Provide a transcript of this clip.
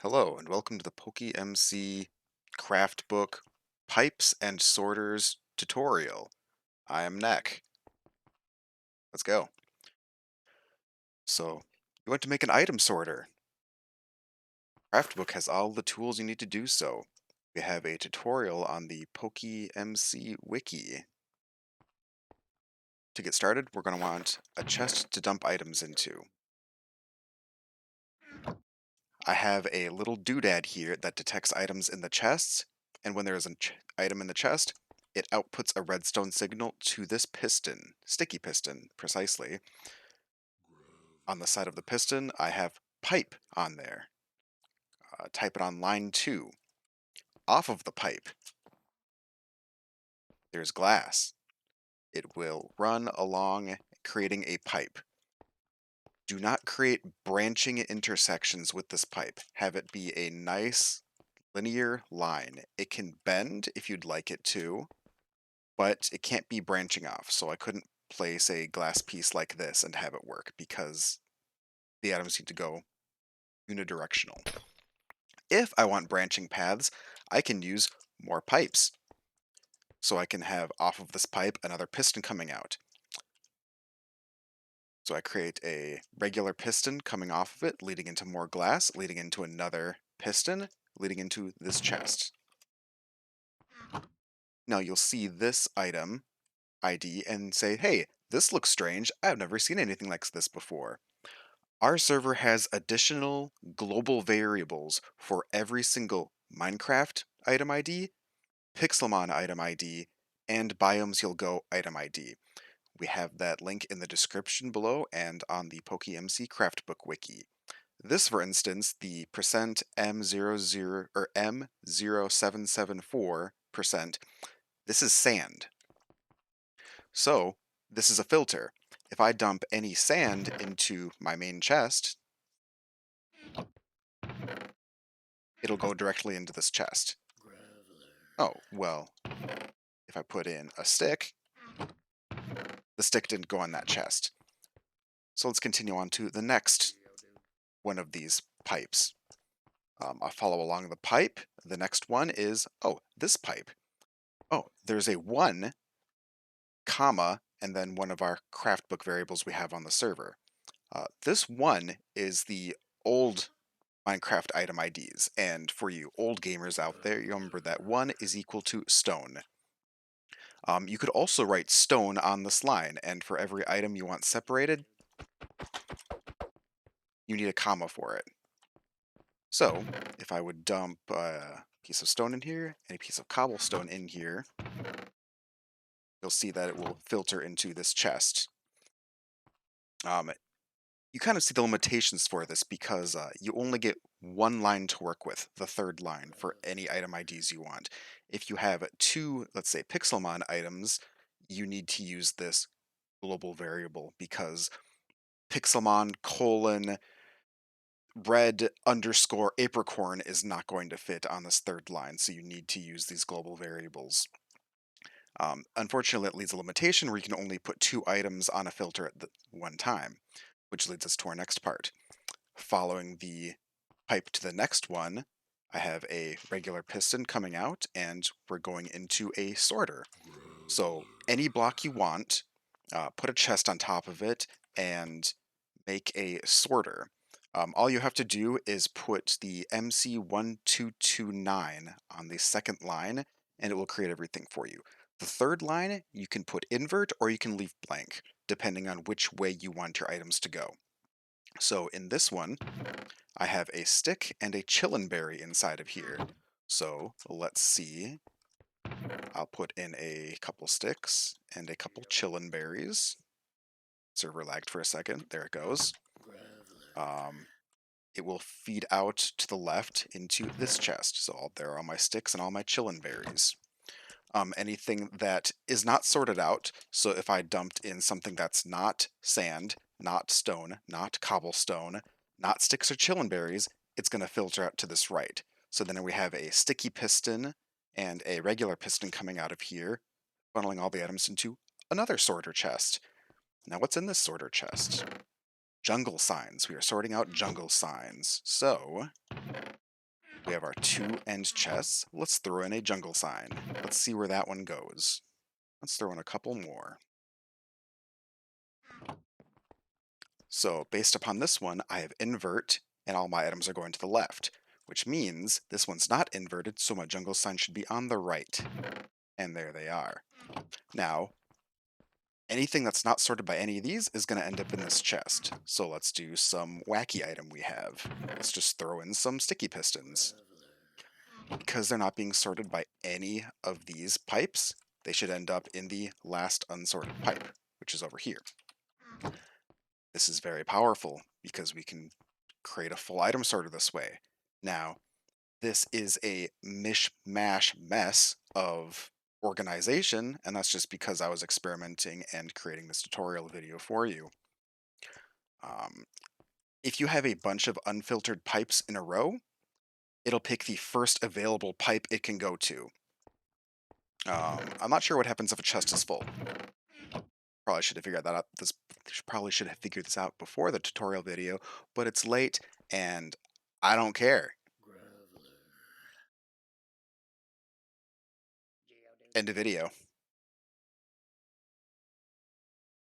Hello, and welcome to the PokeMC Craftbook Pipes and Sorters tutorial. I am Neck. Let's go. So, you want to make an item sorter. Craftbook has all the tools you need to do so. We have a tutorial on the PokeMC wiki. To get started, we're going to want a chest to dump items into. I have a little doodad here that detects items in the chests, and when there is an item in the chest, it outputs a redstone signal to this piston, sticky piston, precisely. On the side of the piston, I have pipe on there. Type it on line 2. Off of the pipe, there's glass. It will run along, creating a pipe. Do not create branching intersections with this pipe. Have it be a nice linear line. It can bend if you'd like it to, but it can't be branching off. So I couldn't place a glass piece like this and have it work because the atoms need to go unidirectional. If I want branching paths, I can use more pipes. So I can have off of this pipe another piston coming out. So I create a regular piston coming off of it, leading into more glass, leading into another piston, leading into this chest. Now you'll see this item ID and say, hey, this looks strange. I've never seen anything like this before. Our server has additional global variables for every single Minecraft item ID, Pixelmon item ID, and Biomes You'll Go item ID. We have that link in the description below and on the PokeMC Craftbook wiki. This, for instance, the %M00 or M0774%, this is sand. So, this is a filter. If I dump any sand into my main chest, it'll go directly into this chest. Oh, well, if I put in a stick, the stick didn't go on that chest. So let's continue on to the next one of these pipes. I'll follow along the pipe. The next one is, oh, this pipe. Oh, there's a 1, comma, and then one of our craftbook variables we have on the server. This 1 is the old Minecraft item IDs, and for you old gamers out there, you remember that 1 is equal to stone. You could also write stone on this line, and for every item you want separated, you need a comma for it. So, if I would dump a piece of stone in here and a piece of cobblestone in here, you'll see that it will filter into this chest. You kind of see the limitations for this because you only get one line to work with, the third line, for any item IDs you want. If you have 2, let's say, Pixelmon items, you need to use this global variable because Pixelmon colon red underscore apricorn is not going to fit on this third line, so you need to use these global variables. Unfortunately, it leads a limitation where you can only put 2 items on a filter at one time, which leads us to our next part. Following the pipe to the next one, I have a regular piston coming out, and we're going into a sorter. So any block you want, put a chest on top of it, and make a sorter. All you have to do is put the MC1229 on the second line, and it will create everything for you. The third line, you can put invert or you can leave blank, depending on which way you want your items to go. So in this one, I have a stick and a chillin berry inside of here. So let's see. I'll put in a couple sticks and a couple chillin berries. Server lagged for a second. There it goes. It will feed out to the left into this chest. So there are all my sticks and all my chillin berries. Anything that is not sorted out, so if I dumped in something that's not sand, not stone, not cobblestone, not sticks or chillin berries, it's going to filter out to this right. So then we have a sticky piston and a regular piston coming out of here, funneling all the items into another sorter chest. Now what's in this sorter chest? Jungle signs. We are sorting out jungle signs. So We have our two end chests. Let's throw in a jungle sign. Let's see where that one goes. Let's throw in a couple more. So based upon this one, I have invert, and all my items are going to the left, which means this one's not inverted, so my jungle sign should be on the right. And there they are. Now, anything that's not sorted by any of these is going to end up in this chest. So let's do some wacky item we have. Let's just throw in some sticky pistons. Because they're not being sorted by any of these pipes, they should end up in the last unsorted pipe, which is over here. This is very powerful because we can create a full item sorter this way. Now, this is a mishmash mess of organization, and that's just because I was experimenting and creating this tutorial video for you. Um, if you have a bunch of unfiltered pipes in a row, it'll pick the first available pipe it can go to. I'm not sure what happens if a chest is full. Probably should have figured that out. Probably should have figured this out before the tutorial video, but it's late and I don't care. End of video.